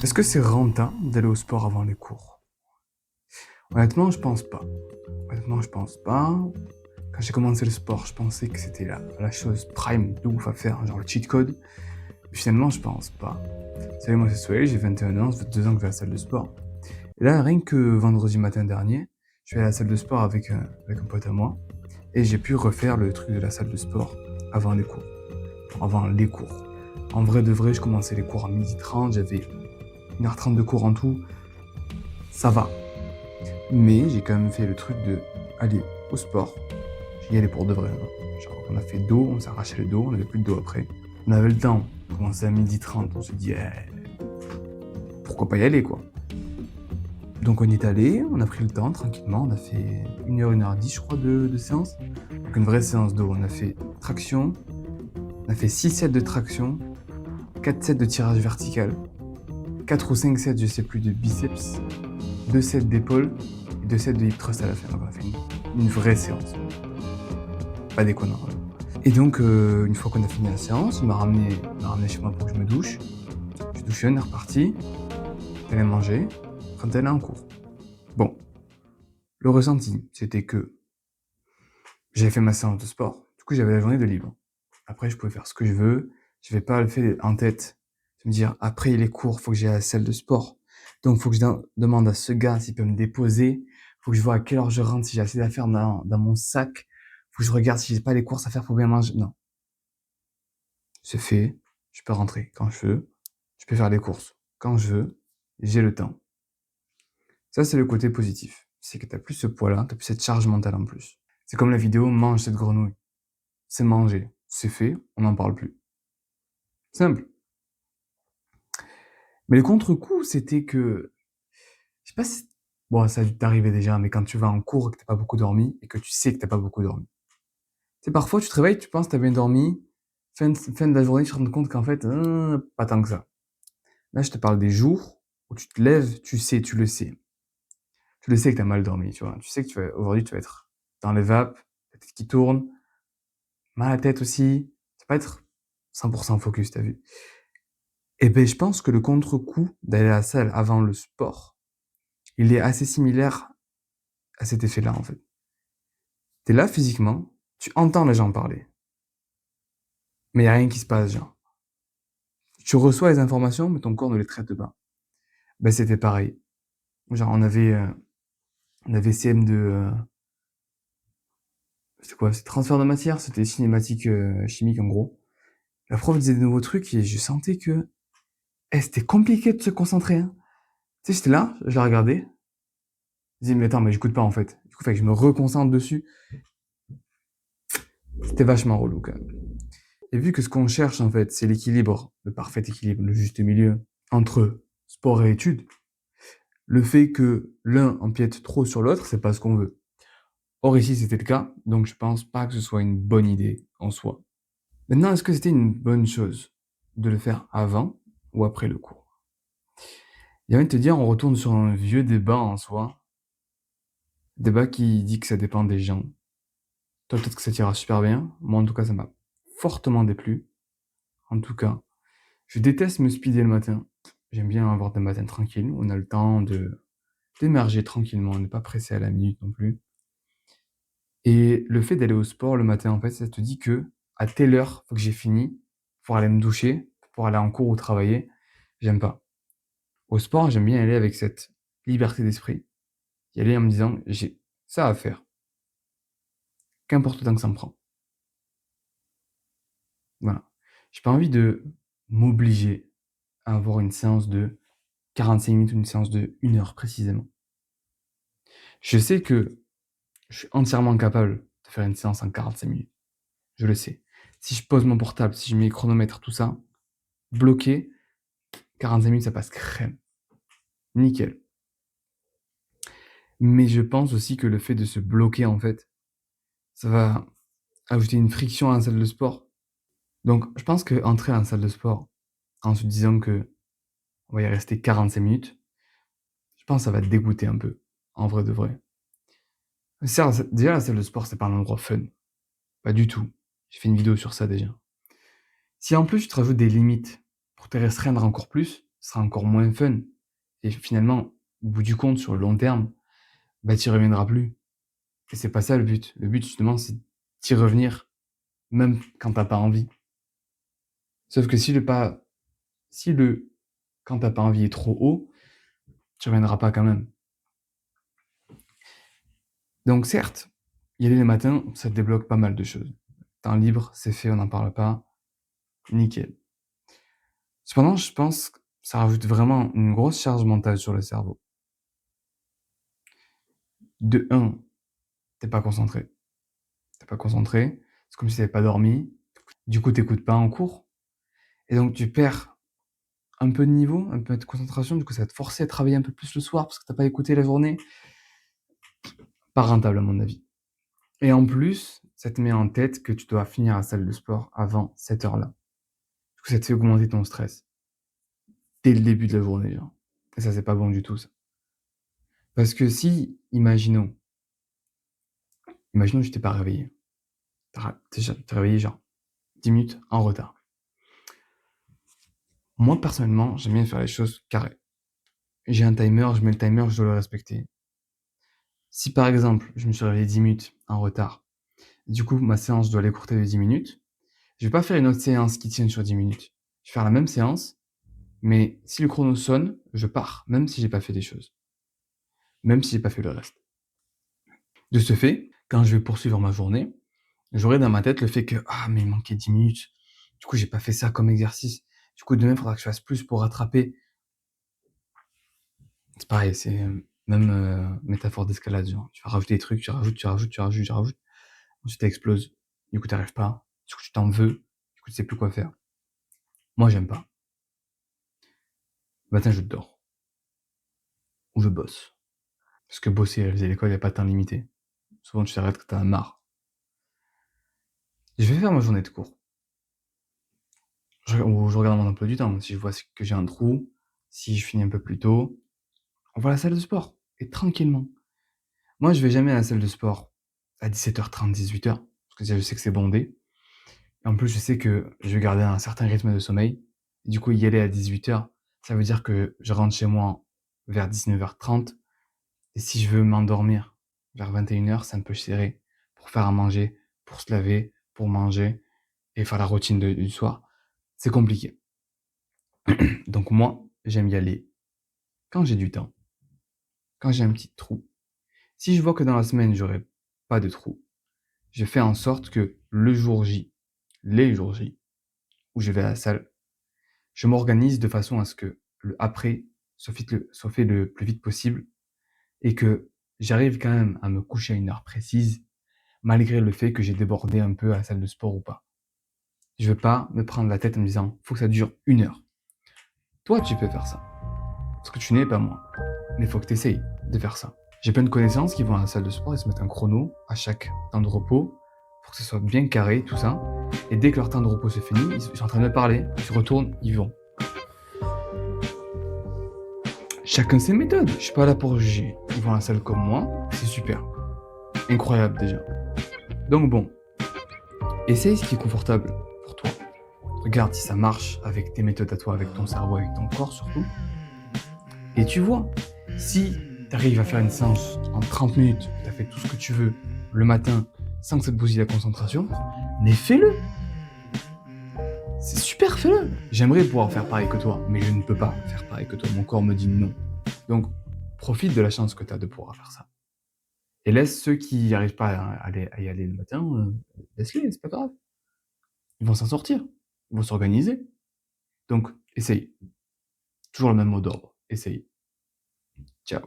Est-ce que c'est rentable d'aller au sport avant les cours? Honnêtement, je pense pas. Honnêtement, je pense pas. Quand j'ai commencé le sport, je pensais que c'était la chose prime de ouf à faire, genre le cheat code. Mais finalement, je pense pas. Vous savez, moi, c'est Soleil, j'ai 21 ans, ça fait 2 ans que je vais à la salle de sport. Et là, rien que vendredi matin dernier, je suis allé à la salle de sport avec un pote à moi. Et j'ai pu refaire le truc de la salle de sport avant les cours. Avant les cours. En vrai de vrai, je commençais les cours à 12h30, j'avais 1h30 de cours en tout. Ça va. Mais j'ai quand même fait le truc de aller au sport. J'y allais pour de vrai, hein. Genre, on a fait dos, on s'est arraché le dos, on avait plus de dos après. On avait le temps. On commençait à 12h30, on se dit, pourquoi pas y aller, quoi. Donc on y est allé, on a pris le temps tranquillement, on a fait 1h10, je crois, de séance. Donc une vraie séance dos. On a fait traction, on a fait 6 sets de traction, 4 sets de tirage vertical, 4 ou 5 sets, je sais plus, de biceps, 2 sets d'épaule et 2 sets de hip thrust à la fin. Donc on a fait une vraie séance. Pas déconnant. Et donc, une fois qu'on a fini la séance, il m'a ramené chez moi pour que je me douche. Je suis douché, on est reparti. J'allais manger, quand elle est en cours. Bon, le ressenti, c'était que j'avais fait ma séance de sport. Du coup, j'avais la journée de libre. Après, je pouvais faire ce que je veux. Je vais pas le faire en tête de me dire, après les cours, faut que j'aille à la salle de sport. Donc, faut que je demande à ce gars s'il peut me déposer. Faut que je vois à quelle heure je rentre, si j'ai assez d'affaires dans mon sac. Faut que je regarde si j'ai pas les courses à faire pour bien manger. Non. C'est fait. Je peux rentrer quand je veux. Je peux faire les courses quand je veux. J'ai le temps. Ça, c'est le côté positif. C'est que t'as plus ce poids-là, t'as plus cette charge mentale en plus. C'est comme la vidéo mange cette grenouille. C'est manger. C'est fait. On n'en parle plus. Simple. Mais le contre-coup, c'était que, je sais pas si, bon, ça a dû t'arriver déjà, mais quand tu vas en cours et que t'as pas beaucoup dormi, et que tu sais que t'as pas beaucoup dormi. Tu sais, parfois, tu te réveilles, tu penses que t'as bien dormi, fin de la journée, tu te rends compte qu'en fait, pas tant que ça. Là, je te parle des jours où tu te lèves, tu sais, tu le sais. Tu le sais que t'as mal dormi, tu vois. Tu sais que aujourd'hui, tu vas être dans les vapes, la tête qui tourne, mal à la tête aussi. Tu vas pas être 100% focus, t'as vu. Et ben, je pense que le contre-coup d'aller à la salle avant le sport, il est assez similaire à cet effet-là, en fait. T'es là physiquement, tu entends les gens parler, mais il y a rien qui se passe, genre. Tu reçois les informations, mais ton corps ne les traite pas. Ben, c'était pareil. Genre, on avait CM2, c'était quoi? C'est transfert de matière, c'était cinématique, chimique, en gros. La prof disait des nouveaux trucs et je sentais que, c'était compliqué de se concentrer, hein. Tu sais, j'étais là, je la regardais, je disais, mais attends, mais j'écoute pas, en fait. Du coup, fait que je me reconcentre dessus. C'était vachement relou, quand même. Et vu que ce qu'on cherche, en fait, c'est l'équilibre, le parfait équilibre, le juste milieu entre sport et études, le fait que l'un empiète trop sur l'autre, c'est pas ce qu'on veut. Or, ici, c'était le cas, donc je pense pas que ce soit une bonne idée en soi. Maintenant, est-ce que c'était une bonne chose de le faire avant ou après le cours? Il y a envie de te dire, on retourne sur un vieux débat en soi, débat qui dit que ça dépend des gens. Toi, peut-être que ça t'ira super bien. Moi, en tout cas, ça m'a fortement déplu. En tout cas, je déteste me speeder le matin. J'aime bien avoir des matins tranquilles, où on a le temps d'émerger tranquillement, ne pas presser à la minute non plus. Et le fait d'aller au sport le matin, en fait, ça te dit que à telle heure, faut que j'ai fini pour aller me doucher, pour aller en cours ou travailler. J'aime pas. Au sport, j'aime bien aller avec cette liberté d'esprit. Y aller en me disant, j'ai ça à faire. Qu'importe le temps que ça me prend. Voilà. J'ai pas envie de m'obliger à avoir une séance de 45 minutes ou une séance de 1 heure précisément. Je sais que je suis entièrement capable de faire une séance en 45 minutes. Je le sais. Si je pose mon portable, si je mets le chronomètre, tout ça, bloqué, 45 minutes, ça passe crème. Nickel. Mais je pense aussi que le fait de se bloquer, en fait, ça va ajouter une friction à la salle de sport. Donc, je pense qu'entrer à la salle de sport en se disant que on va y rester 45 minutes, je pense que ça va te dégoûter un peu, en vrai de vrai. Certes, déjà, la salle de sport, c'est pas un endroit fun. Pas du tout. J'ai fait une vidéo sur ça déjà. Si en plus tu te rajoutes des limites pour te restreindre encore plus, ce sera encore moins fun. Et finalement, au bout du compte, sur le long terme, bah, tu y reviendras plus. Et c'est pas ça le but. Le but, justement, c'est d'y revenir, même quand t'as pas envie. Sauf que si le quand t'as pas envie est trop haut, tu reviendras pas quand même. Donc certes, y aller le matin, ça te débloque pas mal de choses. Temps libre, c'est fait, on n'en parle pas. Nickel. Cependant, je pense que ça rajoute vraiment une grosse charge mentale sur le cerveau. De un, t'es pas concentré. T'es pas concentré, c'est comme si t'avais pas dormi. Du coup, t'écoutes pas en cours. Et donc, tu perds un peu de niveau, un peu de concentration. Du coup, ça va te forcer à travailler un peu plus le soir parce que t'as pas écouté la journée. Pas rentable, à mon avis. Et en plus, ça te met en tête que tu dois finir la salle de sport avant cette heure-là. Du coup, ça te fait augmenter ton stress dès le début de la journée, genre. Et ça, c'est pas bon du tout, ça. Parce que si, imaginons que tu t'es pas réveillé. T'es réveillé genre 10 minutes en retard. Moi, personnellement, j'aime bien faire les choses carrées. J'ai un timer, je mets le timer, je dois le respecter. Si par exemple, je me suis réveillé 10 minutes en retard, du coup, ma séance, je dois l'écourter de 10 minutes, je vais pas faire une autre séance qui tienne sur 10 minutes. Je vais faire la même séance, mais si le chrono sonne, je pars, même si j'ai pas fait des choses. Même si j'ai pas fait le reste. De ce fait, quand je vais poursuivre ma journée, j'aurai dans ma tête le fait que, ah, mais il manquait 10 minutes. Du coup, j'ai pas fait ça comme exercice. Du coup, demain, il faudra que je fasse plus pour rattraper. C'est pareil, c'est même métaphore d'escalade, genre. Tu vas rajouter des trucs, tu rajoutes, tu rajoutes, tu rajoutes, tu rajoutes. Ensuite, ça explose. Du coup, t'arrives pas. Du coup, tu t'en veux. Du coup, tu sais plus quoi faire. Moi, j'aime pas. Le matin, je dors. Ou je bosse. Parce que bosser, à l'école, il n'y a pas de temps limité. Souvent, tu t'arrêtes quand t'en as marre. Je vais faire ma journée de cours. Ou je regarde mon emploi du temps. Si je vois que j'ai un trou, si je finis un peu plus tôt, on va à la salle de sport. Et tranquillement. Moi, je vais jamais à la salle de sport à 17h30, 18h. Parce que je sais que c'est bondé. Et en plus, je sais que je vais garder un certain rythme de sommeil. Et du coup, y aller à 18h, ça veut dire que je rentre chez moi vers 19h30. Et si je veux m'endormir vers 21h, c'est un peu serré pour faire à manger, pour se laver, pour manger et faire la routine du soir. C'est compliqué. Donc moi, j'aime y aller quand j'ai du temps, quand j'ai un petit trou. Si je vois que dans la semaine, j'aurai pas de trou, je fais en sorte que le jour J, les jours J, où je vais à la salle, je m'organise de façon à ce que le après soit fait le plus vite possible et que j'arrive quand même à me coucher à une heure précise, malgré le fait que j'ai débordé un peu à la salle de sport ou pas. Je veux pas me prendre la tête en me disant, faut que ça dure 1 heure. Toi, tu peux faire ça. Parce que tu n'es pas moi. Mais il faut que tu essayes de faire ça. J'ai plein de connaissances qui vont à la salle de sport et se mettent un chrono à chaque temps de repos pour que ce soit bien carré, tout ça. Et dès que leur temps de repos se finit, ils sont en train de parler, ils se retournent, ils vont. Chacun ses méthodes. Je suis pas là pour juger. Ils vont à la salle comme moi, c'est super. Incroyable déjà. Donc bon, essaye ce qui est confortable pour toi. Regarde si ça marche avec tes méthodes à toi, avec ton cerveau, avec ton corps surtout. Et tu vois, si tu arrives à faire une séance en 30 minutes, tu as fait tout ce que tu veux le matin sans que ça te bousille la concentration, mais fais-le. C'est super, fais-le. J'aimerais pouvoir faire pareil que toi, mais je ne peux pas faire pareil que toi. Mon corps me dit non. Donc, profite de la chance que tu as de pouvoir faire ça. Et laisse ceux qui n'y arrivent pas à y aller le matin, laisse-les, c'est pas grave. Ils vont s'en sortir. Ils vont s'organiser. Donc, essaye. Toujours le même mot d'ordre. Essaye. Ciao.